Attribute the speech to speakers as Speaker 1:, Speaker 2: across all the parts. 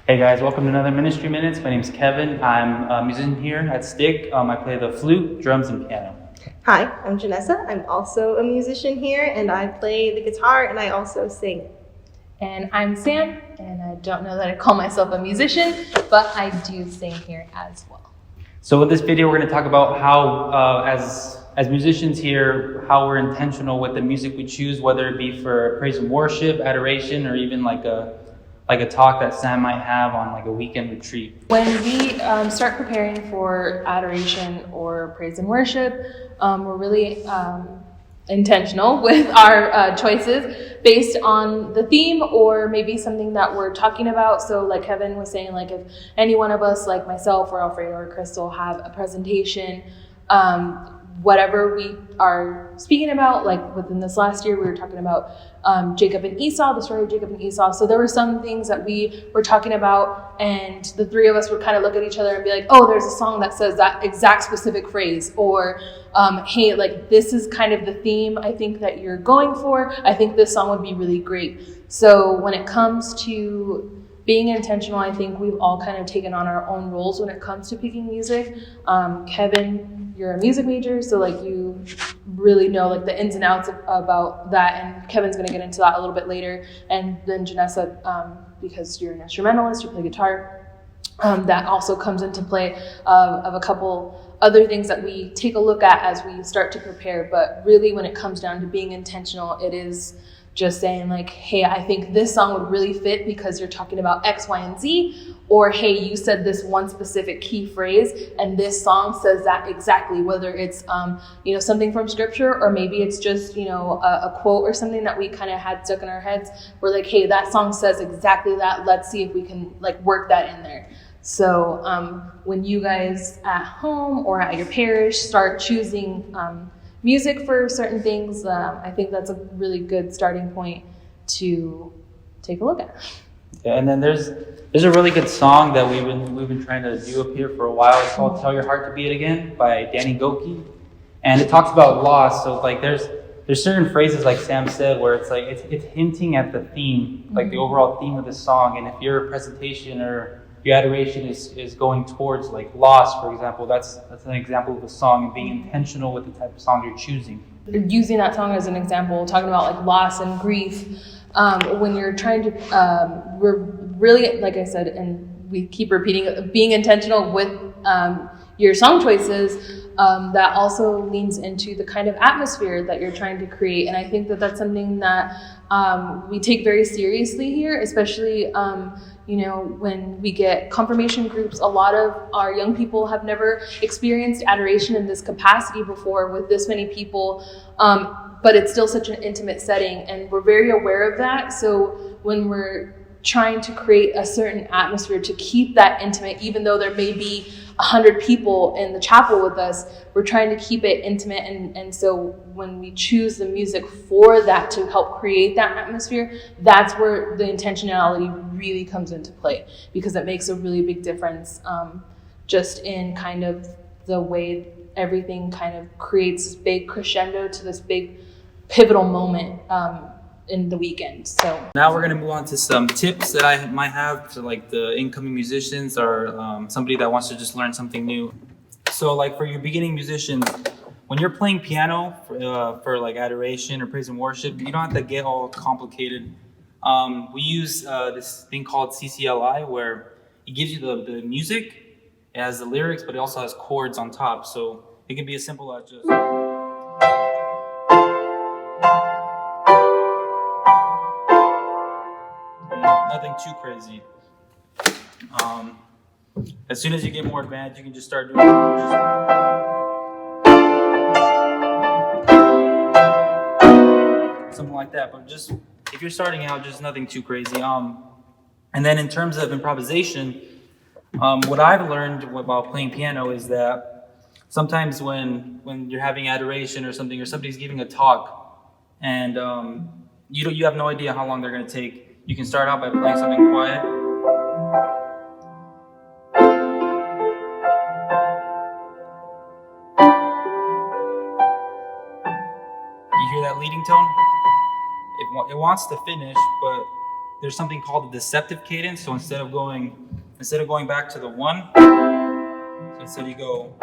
Speaker 1: Hey guys, welcome to another Ministry Minutes. My name is Kevin. I'm a musician here at Stick. I play the flute, drums, and piano.
Speaker 2: Hi, I'm Janessa. I'm also a musician here, and I play the guitar and I also sing.
Speaker 3: And I'm Sam, and I don't know that I call myself a musician, but I do sing here as well.
Speaker 1: So with this video, we're going to talk about how, as musicians here, how we're intentional with the music we choose, whether it be for praise and worship, adoration, or even like a talk that Sam might have on like a weekend retreat.
Speaker 3: When we start preparing for adoration or praise and worship, we're really intentional with our choices based on the theme or maybe something that we're talking about. So like Kevin was saying, like if any one of us, like myself or Alfredo or Crystal, have a presentation, whatever we are speaking about, like within this last year, we were talking about Jacob and Esau, the story of Jacob and Esau. So there were some things that we were talking about, and the three of us would kind of look at each other and be like, oh, there's a song that says that exact specific phrase, or hey, like this is kind of the theme I think that you're going for. I think this song would be really great. So when it comes to being intentional, I think we've all kind of taken on our own roles when it comes to picking music. Kevin, you're a music major, so like you really know like the ins and outs about that, and Kevin's going to get into that a little bit later. And then Janessa, because you're an instrumentalist, you play guitar, that also comes into play of a couple other things that we take a look at as we start to prepare. But really when it comes down to being intentional, it is just saying like, hey, I think this song would really fit because you're talking about X, Y, and Z, or hey, you said this one specific key phrase and this song says that exactly, whether it's something from scripture or maybe it's just a quote or something that we kind of had stuck in our heads. We're like, hey, that song says exactly that. Let's see if we can like work that in there. So when you guys at home or at your parish start choosing music for certain things, I think that's a really good starting point to take a look at.
Speaker 1: Yeah, and then there's a really good song that we've been trying to do up here for a while. It's called "Tell Your Heart to Beat Again" by Danny Goki, and it talks about loss. So like there's certain phrases like Sam said where it's like it's hinting at the theme, like the overall theme of the song. And if your presentation or your adoration is going towards like loss, for example, that's an example of a song, and being intentional with the type of song you're choosing.
Speaker 3: Using that song as an example, talking about like loss and grief, when you're trying to, we're really, like I said, and we keep repeating, being intentional with your song choices, that also leans into the kind of atmosphere that you're trying to create. And I think that that's something that we take very seriously here, especially when we get confirmation groups. A lot of our young people have never experienced adoration in this capacity before with this many people, but it's still such an intimate setting, and we're very aware of that. So when we're trying to create a certain atmosphere to keep that intimate, even though there may be 100 people in the chapel with us, we're trying to keep it intimate. And so when we choose the music for that to help create that atmosphere, that's where the intentionality really comes into play, because it makes a really big difference just in kind of the way everything kind of creates this big crescendo to this big pivotal moment in the weekend. So
Speaker 1: now we're going to move on to some tips that I might have to like the incoming musicians or somebody that wants to just learn something new. So like for your beginning musicians, when you're playing piano for like adoration or praise and worship, you don't have to get all complicated. We use this thing called CCLI, where it gives you the music, it has the lyrics, but it also has chords on top. So it can be as simple as just nothing too crazy. As soon as you get more advanced, you can just start doing something like that. But just if you're starting out, just nothing too crazy. And then in terms of improvisation, what I've learned while playing piano is that sometimes when you're having adoration or something, or somebody's giving a talk, and you have no idea how long they're going to take, you can start out by playing something quiet. You hear that leading tone? It wants to finish, but there's something called the deceptive cadence. So instead of going back to the 1, so instead you go.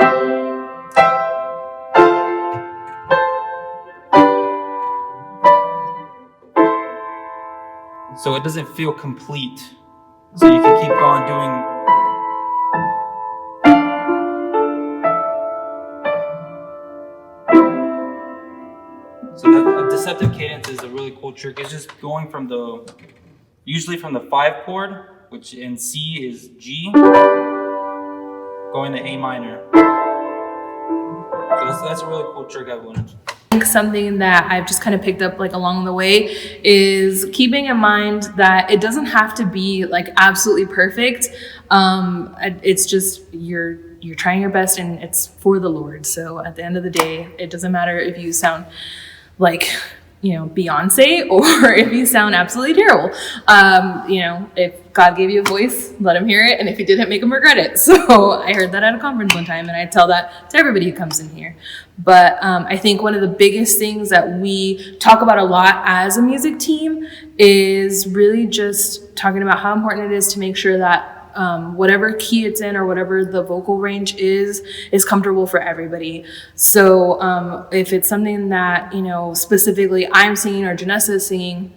Speaker 1: So it doesn't feel complete. So you can keep on doing. So a deceptive cadence is a really cool trick. It's just going usually from the 5 chord, which in C is G, going to A minor. So that's a really cool trick I've learned.
Speaker 3: I think something that I've just kind of picked up like along the way is keeping in mind that it doesn't have to be like absolutely perfect. It's just you're trying your best and it's for the Lord. So at the end of the day, it doesn't matter if you sound like, Beyonce or if you sound absolutely terrible. If God gave you a voice, let him hear it. And if he didn't, make him regret it. So I heard that at a conference one time and I tell that to everybody who comes in here. But I think one of the biggest things that we talk about a lot as a music team is really just talking about how important it is to make sure that whatever key it's in or whatever the vocal range is comfortable for everybody. So if it's something that, specifically I'm singing or Janessa is singing,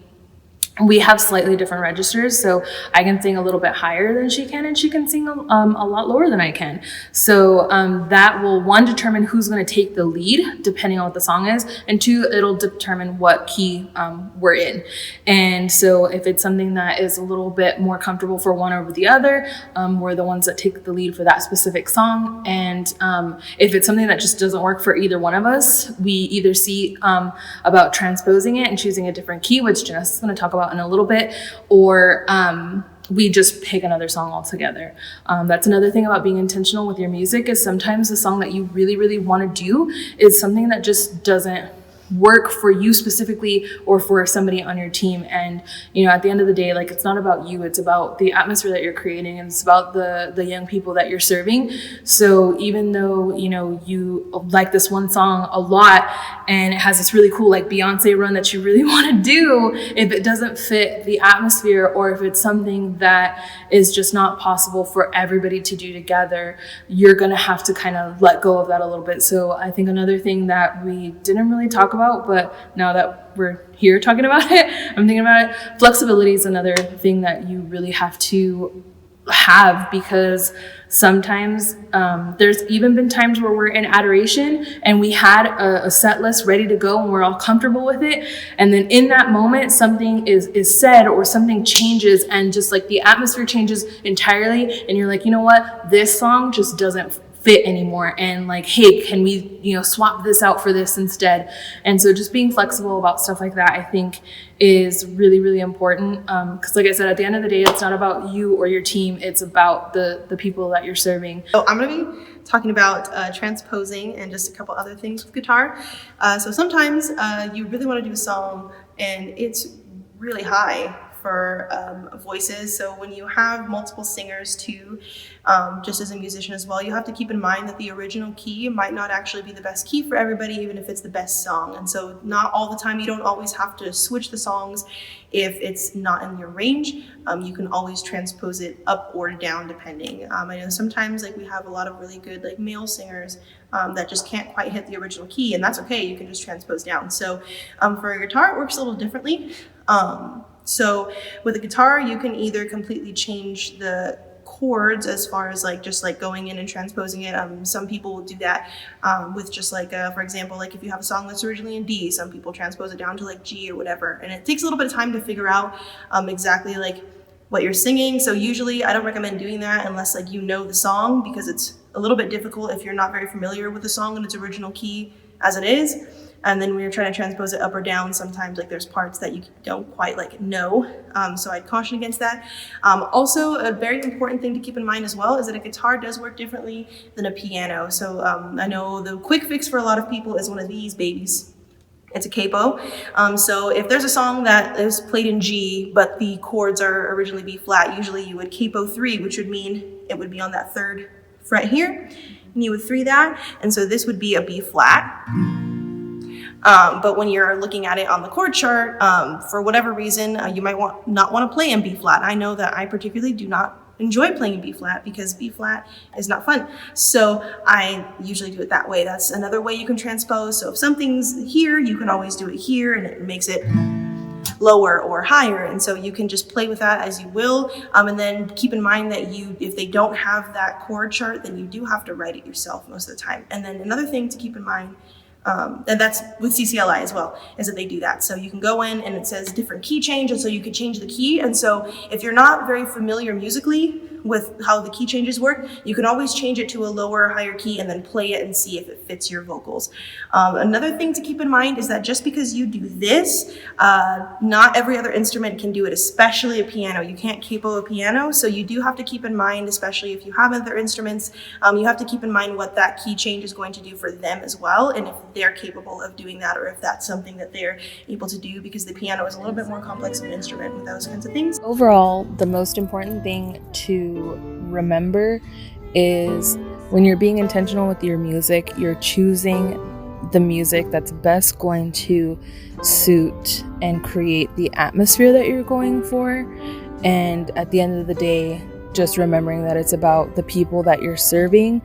Speaker 3: we have slightly different registers. So I can sing a little bit higher than she can, and she can sing a lot lower than I can. So that will, 1, determine who's going to take the lead, depending on what the song is, and 2, it'll determine what key we're in. And so if it's something that is a little bit more comfortable for one over the other, we're the ones that take the lead for that specific song. And if it's something that just doesn't work for either one of us, we either see about transposing it and choosing a different key, which Janessa's going to talk about in a little bit, or we just pick another song altogether. That's another thing about being intentional with your music, is sometimes the song that you really, really want to do is something that just doesn't work for you specifically or for somebody on your team. And at the end of the day, like, it's not about you, it's about the atmosphere that you're creating, and it's about the young people that you're serving. So even though you like this one song a lot and it has this really cool like Beyonce run that you really want to do, if it doesn't fit the atmosphere, or if it's something that is just not possible for everybody to do together, you're gonna have to kind of let go of that a little bit. So I think another thing that we didn't really talk about, but now that we're here talking about it, I'm thinking about it. Flexibility is another thing that you really have to have, because sometimes there's even been times where we're in adoration and we had a set list ready to go and we're all comfortable with it, and then in that moment something is said or something changes and just like the atmosphere changes entirely, and you're like, you know what, this song just doesn't fit anymore, and like, hey, can we swap this out for this instead? And so just being flexible about stuff like that, I think, is really, really important, because like I said, at the end of the day, it's not about you or your team, it's about the people that you're serving.
Speaker 2: So I'm going to be talking about transposing and just a couple other things with guitar. So sometimes you really want to do a song and it's really high for voices. So when you have multiple singers too, just as a musician as well, you have to keep in mind that the original key might not actually be the best key for everybody, even if it's the best song. And so not all the time, you don't always have to switch the songs if it's not in your range. You can always transpose it up or down depending. I know sometimes like we have a lot of really good like male singers that just can't quite hit the original key, and that's okay, you can just transpose down. So for a guitar, it works a little differently. So with a guitar, you can either completely change the chords as far as like just like going in and transposing it. Some people will do that with just like for example, like if you have a song that's originally in D, some people transpose it down to like G or whatever, and it takes a little bit of time to figure out exactly like what you're singing. So usually I don't recommend doing that unless like you know the song, because it's a little bit difficult if you're not very familiar with the song in its original key as it is. And then when you're trying to transpose it up or down, sometimes like there's parts that you don't quite like know. So I'd caution against that. Also, a very important thing to keep in mind as well is that a guitar does work differently than a piano. So I know the quick fix for a lot of people is one of these babies. It's a capo. So if there's a song that is played in G, but the chords are originally B flat, usually you would capo 3, which would mean it would be on that 3rd fret here, and you would 3 that. And so this would be a B flat. But when you're looking at it on the chord chart, for whatever reason, you might not want to play in B flat. I know that I particularly do not enjoy playing B flat because B flat is not fun. So I usually do it that way. That's another way you can transpose. So if something's here, you can always do it here, and it makes it lower or higher. And so you can just play with that as you will. And then keep in mind that if they don't have that chord chart, then you do have to write it yourself most of the time. And then another thing to keep in mind, and that's with CCLI as well, is that they do that. So you can go in and it says different key change, and so you can change the key. And so if you're not very familiar musically with how the key changes work, you can always change it to a lower or higher key and then play it and see if it fits your vocals. Another thing to keep in mind is that just because you do this, not every other instrument can do it, especially a piano. You can't capo a piano, so you do have to keep in mind, especially if you have other instruments, you have to keep in mind what that key change is going to do for them as well, and if they're capable of doing that, or if that's something that they're able to do, because the piano is a little bit more complex of an instrument with those kinds of things.
Speaker 4: Overall, the most important thing to remember is when you're being intentional with your music, you're choosing the music that's best going to suit and create the atmosphere that you're going for. And at the end of the day, just remembering that it's about the people that you're serving,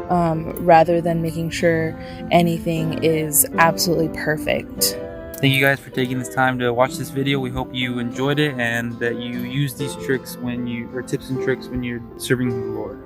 Speaker 4: rather than making sure anything is absolutely perfect.
Speaker 1: Thank you guys for taking this time to watch this video. We hope you enjoyed it and that you use these tricks tips and tricks when you're serving the Lord.